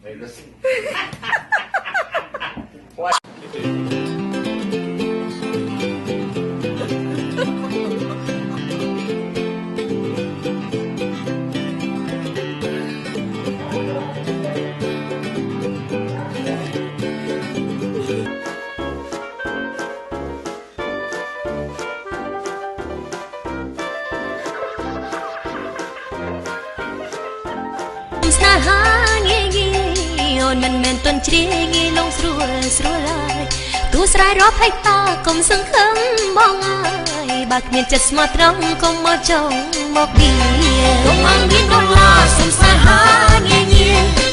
Hey, listen. មិនមែនទន់ជ្រាយងាយលងស្រួលស្រួលឡើយទូស្រ័យរាប់ហិចតាកុំសង្ឃឹមបងអើយបើគ្មានចិត្តស្មោះត្រង់កុំមកចង់មកឌីកុំមកមានដុល្លារសុំស្នេហាងាយងាយ